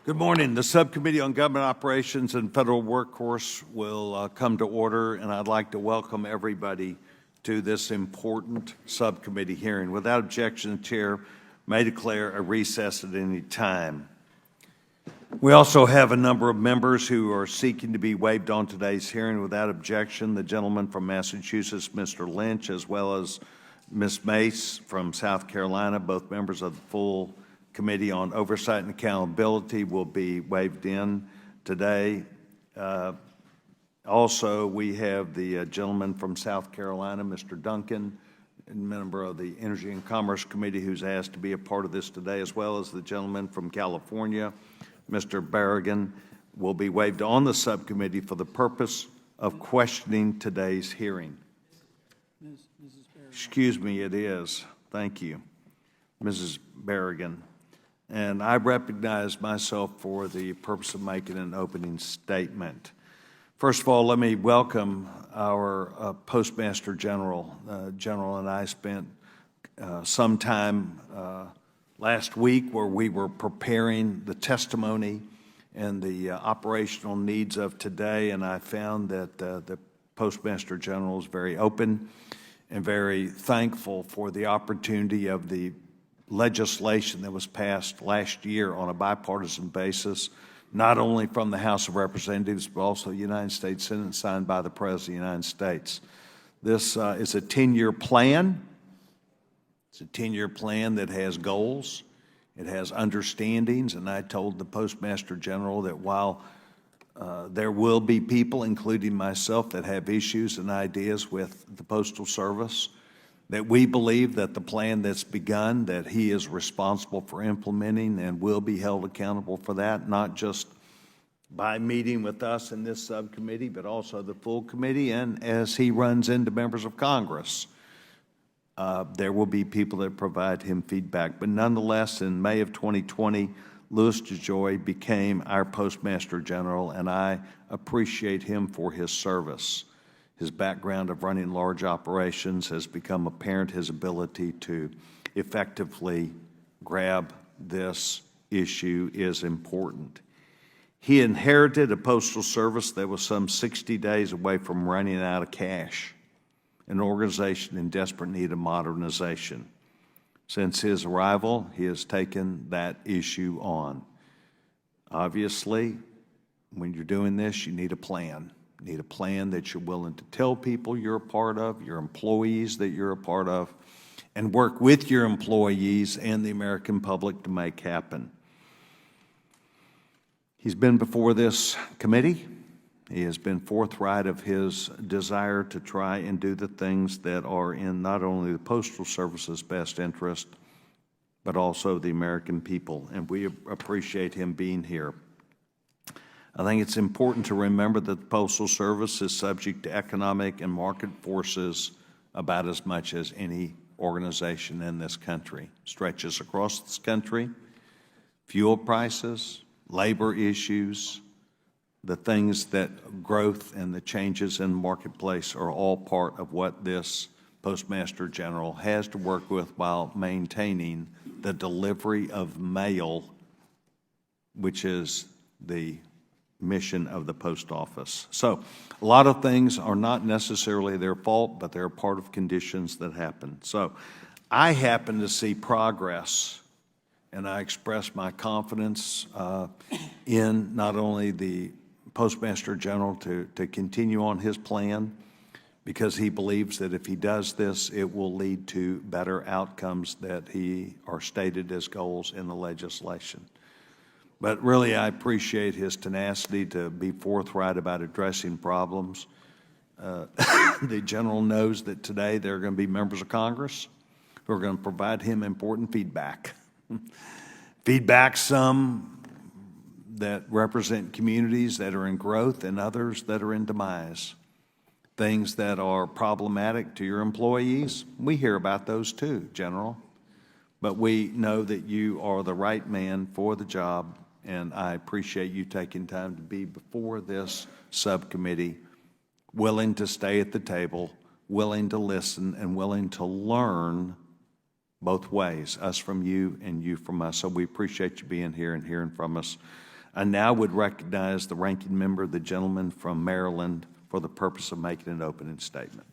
Good morning. The Subcommittee on Government Operations and Federal Workforce will come to order, and I'd like to welcome everybody to this important subcommittee hearing. Without objection, the Chair may declare a recess at any time. We also have a number of members who are seeking to be waived on today's hearing. Without objection, the gentleman from Massachusetts, Mr. Lynch, as well as Ms. Mace from South Carolina, both members of the full Committee on Oversight and Accountability, will be waived in today. Also, we have the gentleman from South Carolina, Mr. Duncan, a member of the Energy and Commerce Committee, who's asked to be a part of this today, as well as the gentleman from California, Mr. Berrigan, will be waived on the subcommittee for the purpose of questioning today's hearing. Excuse me, it is. Thank you, Mrs. Berrigan. And I recognize myself for the purpose of making an opening statement. First of all, let me welcome our Postmaster General. General and I spent some time last week where we were preparing the testimony and the operational needs of today, and I found that the Postmaster General is very open and very thankful for the opportunity of the legislation that was passed last year on a bipartisan basis, not only from the House of Representatives, but also the United States Senate, signed by the President of the United States. This is a 10-year plan. It's a 10-year plan that has goals. It has understandings, and I told the Postmaster General that while there will be people, including myself, that have issues and ideas with the Postal Service, that we believe that the plan that's begun, that he is responsible for implementing and will be held accountable for that, not just by meeting with us in this subcommittee, but also the full committee, and as he runs into members of Congress. There will be people that provide him feedback. But nonetheless, in May of 2020, Louis DeJoy became our Postmaster General, and I appreciate him for his service. His background of running large operations has become apparent. His ability to effectively grab this issue is important. He inherited a postal service that was some 60 days away from running out of cash, an organization in desperate need of modernization. Since his arrival, he has taken that issue on. Obviously, when you're doing this, you need a plan. You need a plan that you're willing to tell people you're a part of, your employees that you're a part of, and work with your employees and the American public to make happen. He's been before this committee. He has been forthright of his desire to try and do the things that are in not only the Postal Service's best interest, but also the American people, and we appreciate him being here. I think it's important to remember that the Postal Service is subject to economic and market forces about as much as any organization in this country. Stretches across this country, fuel prices, labor issues, the things that growth and the changes in the marketplace are all part of what this Postmaster General has to work with while maintaining the delivery of mail, which is the mission of the post office. So a lot of things are not necessarily their fault, but they're part of conditions that happen. So I happen to see progress, and I express my confidence in not only the Postmaster General to continue on his plan, because he believes that if he does this, it will lead to better outcomes that are stated as goals in the legislation. But really, I appreciate his tenacity to be forthright about addressing problems. The General knows that today there are going to be members of Congress who are going to provide him important feedback. Feedback, some that represent communities that are in growth and others that are in demise. Things that are problematic to your employees, we hear about those too, General. But we know that you are the right man for the job, and I appreciate you taking time to be before this subcommittee, willing to stay at the table, willing to listen, and willing to learn both ways, us from you and you from us. So we appreciate you being here and hearing from us. I now would recognize the ranking member, the gentleman from Maryland, for the purpose of making an opening statement.